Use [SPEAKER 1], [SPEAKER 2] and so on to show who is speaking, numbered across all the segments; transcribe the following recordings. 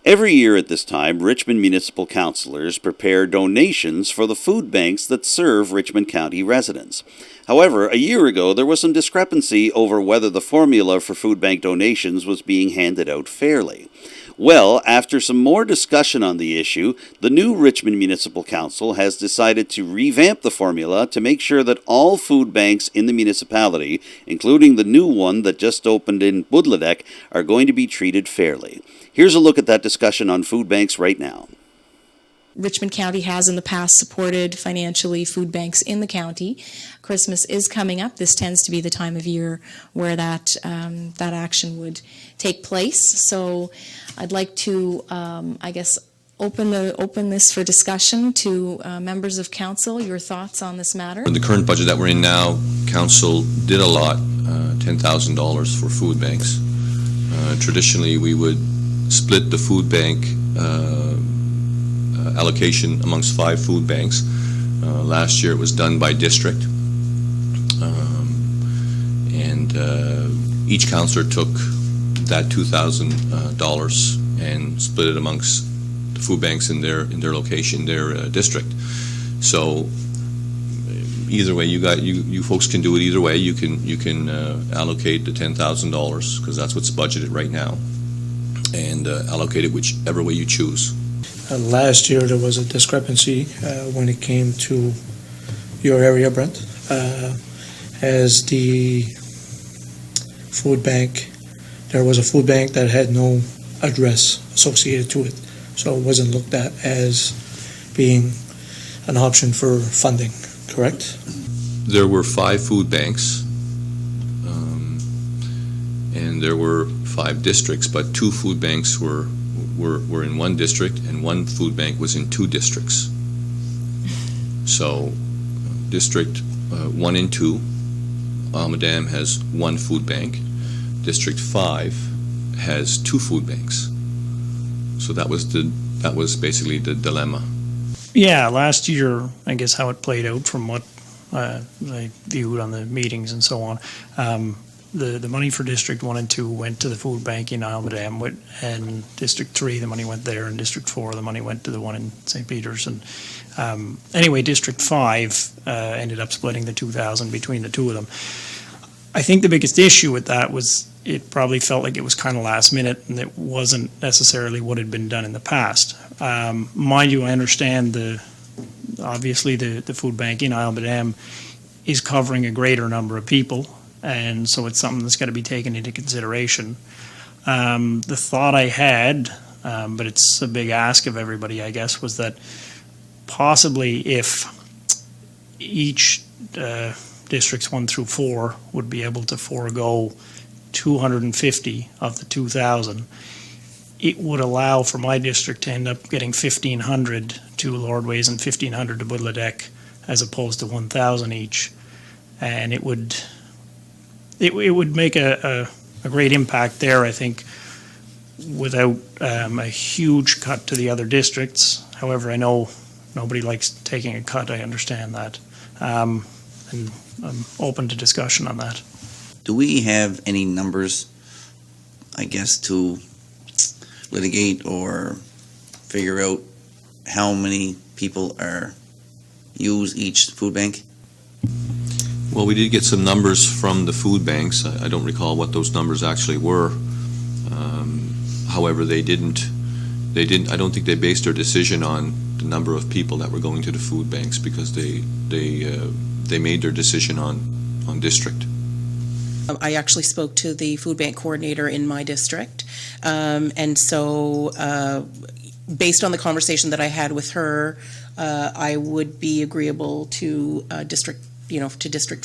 [SPEAKER 1] Every year at this time, Richmond Municipal councilors prepare donations for the food banks that serve Richmond County residents. However, a year ago, there was some discrepancy over whether the formula for food bank donations was being handed out fairly. Well, after some more discussion on the issue, the new Richmond Municipal Council has decided to revamp the formula to make sure that all food banks in the municipality, including the new one that just opened in Budladek, are going to be treated fairly. Here's a look at that discussion on food banks right now.
[SPEAKER 2] Richmond County has in the past supported financially food banks in the county. Christmas is coming up. This tends to be the time of year where that action would take place. So I'd like to, open this for discussion to members of council. Your thoughts on this matter?
[SPEAKER 3] In the current budget that we're in now, council did allot $10,000 for food banks. Traditionally, we would split the food bank allocation amongst 5 food banks. Last year it was done by district, and each councillor took that $2,000 and split it amongst the food banks in their location, their district. So either way, you folks can do it either way. You can allocate the $10,000 because that's what's budgeted right now, and allocate it whichever way you choose.
[SPEAKER 4] Last year there was a discrepancy when it came to your area, Brent, as the food bank. There was a food bank that had no address associated to it, so it wasn't looked at as being an option for funding, correct?
[SPEAKER 3] There were 5 food banks, and there were 5 districts, but 2 food banks were in one district and 1 food bank was in 2 districts. So District 1 and 2, Almadam has 1 food bank. District 5 has 2 food banks. So that was basically the dilemma.
[SPEAKER 5] Yeah, last year, I guess how it played out from what I viewed on the meetings and so on. The money for District 1 and 2 went to the food bank in Almadam, and District 3, the money went there, and District 4, the money went to the one in St. Peter's. And anyway, District 5 ended up splitting the $2,000 between the two of them. I think the biggest issue with that was it probably felt like it was kind of last minute, and it wasn't necessarily what had been done in the past. Mind you, I understand obviously the food bank in Almadam is covering a greater number of people, and so it's something that's got to be taken into consideration. The thought I had, but it's a big ask of everybody, I guess, was that possibly if each districts 1 through 4 would be able to forego 250 of the 2,000, it would allow for my district to end up getting 1,500 to Lordways and 1,500 to Budladek, as opposed to 1,000 each, and it would make a great impact there, I think, without a huge cut to the other districts. However, I know nobody likes taking a cut. I understand that, and I'm open to discussion on that.
[SPEAKER 6] Do we have any numbers, I guess, to litigate or figure out how many people use each food bank?
[SPEAKER 3] Well, we did get some numbers from the food banks. I don't recall what those numbers actually were. However, I don't think they based their decision on the number of people that were going to the food banks, because they made their decision on district.
[SPEAKER 7] I actually spoke to the food bank coordinator in my district, and so based on the conversation that I had with her, I would be agreeable to District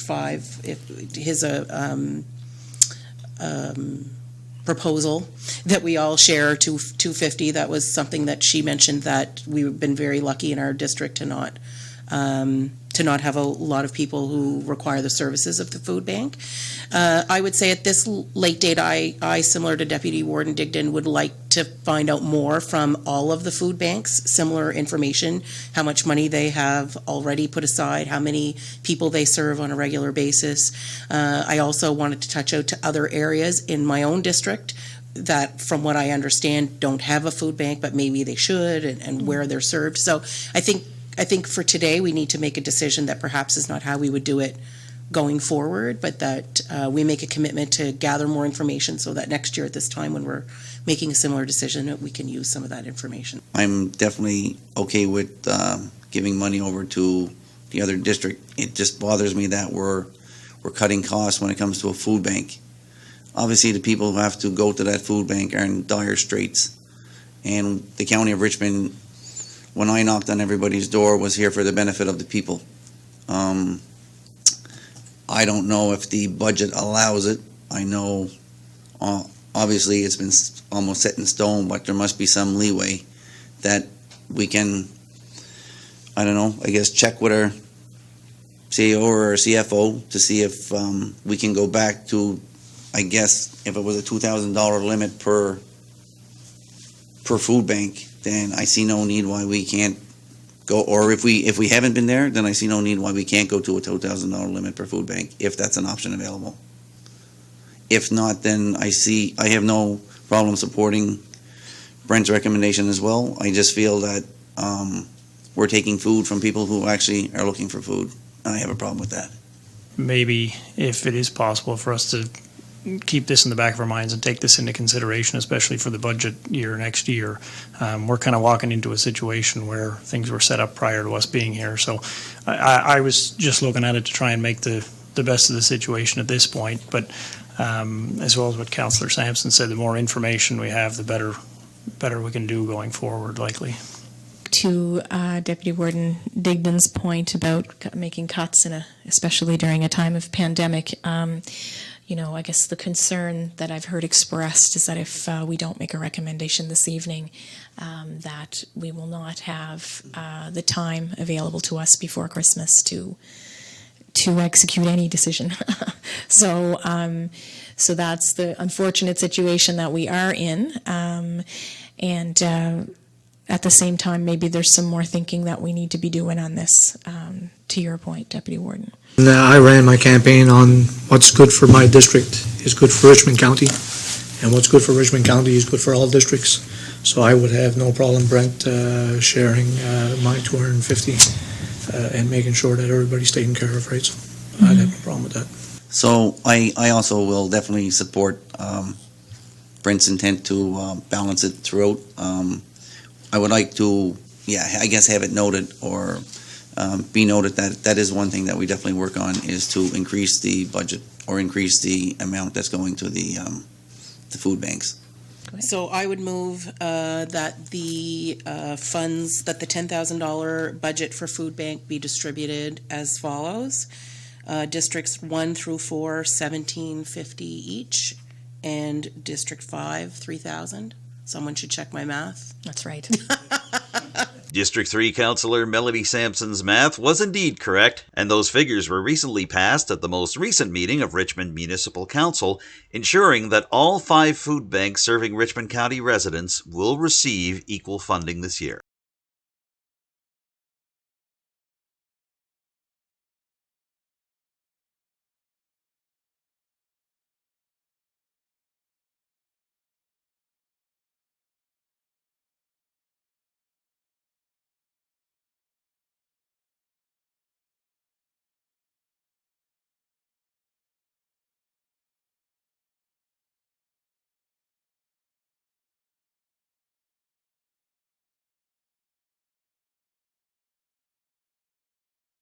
[SPEAKER 7] 5 if his proposal that we all share to 250. That was something that she mentioned, that we've been very lucky in our district to not have a lot of people who require the services of the food bank. I would say at this late date, I similar to Deputy Warden Digdon, would like to find out more from all of the food banks, similar information, how much money they have already put aside, how many people they serve on a regular basis. I also wanted to touch out to other areas in my own district that, from what I understand, don't have a food bank, but maybe they should, and where they're served. So I think for today, we need to make a decision that perhaps is not how we would do it going forward, but that we make a commitment to gather more information so that next year at this time, when we're making a similar decision, we can use some of that information.
[SPEAKER 6] I'm definitely okay with giving money over to the other district. It just bothers me that we're cutting costs when it comes to a food bank. Obviously, the people who have to go to that food bank are in dire straits. And the County of Richmond, when I knocked on everybody's door, was here for the benefit of the people. I don't know if the budget allows it. I know, obviously, it's been almost set in stone, but there must be some leeway that we can, I don't know, I guess check with our CEO or our CFO to see if we can go back to, I guess, if it was a $2,000 limit per food bank, then I see no need why we can't go, or if we haven't been there, then I see no need why we can't go to a $2,000 limit per food bank, if that's an option available. If not, then I have no problem supporting Brent's recommendation as well. I just feel that we're taking food from people who actually are looking for food, and I have a problem with that.
[SPEAKER 5] Maybe if it is possible for us to keep this in the back of our minds and take this into consideration, especially for the budget year next year. We're kind of walking into a situation where things were set up prior to us being here. So I was just looking at it to try and make the best of the situation at this point. But as well as what Councillor Sampson said, the more information we have, the better we can do going forward, likely.
[SPEAKER 2] To Deputy Warden Digdon's point about making cuts, especially during a time of pandemic, I guess the concern that I've heard expressed is that if we don't make a recommendation this evening, that we will not have the time available to us before Christmas to execute any decision. So that's the unfortunate situation that we are in. And at the same time, maybe there's some more thinking that we need to be doing on this, to your point, Deputy Warden.
[SPEAKER 4] And, I ran my campaign on what's good for my district is good for Richmond County, and what's good for Richmond County is good for all districts. So I would have no problem, Brent, sharing my 250 and making sure that everybody's taken care of, right? So I'd have no problem with that.
[SPEAKER 6] So I also will definitely support Brent's intent to balance it throughout. I would like to, I guess have it noted or be noted that is one thing that we definitely work on, is to increase the budget or increase the amount that's going to the food banks.
[SPEAKER 7] So I would move that the funds, that the $10,000 budget for food bank be distributed as follows. Districts 1 through 4, $1,750 each, and District 5, $3,000. Someone should check my math.
[SPEAKER 2] That's right.
[SPEAKER 1] District 3 Councillor Melody Sampson's math was indeed correct, and those figures were recently passed at the most recent meeting of Richmond Municipal Council, ensuring that all 5 food banks serving Richmond County residents will receive equal funding this year.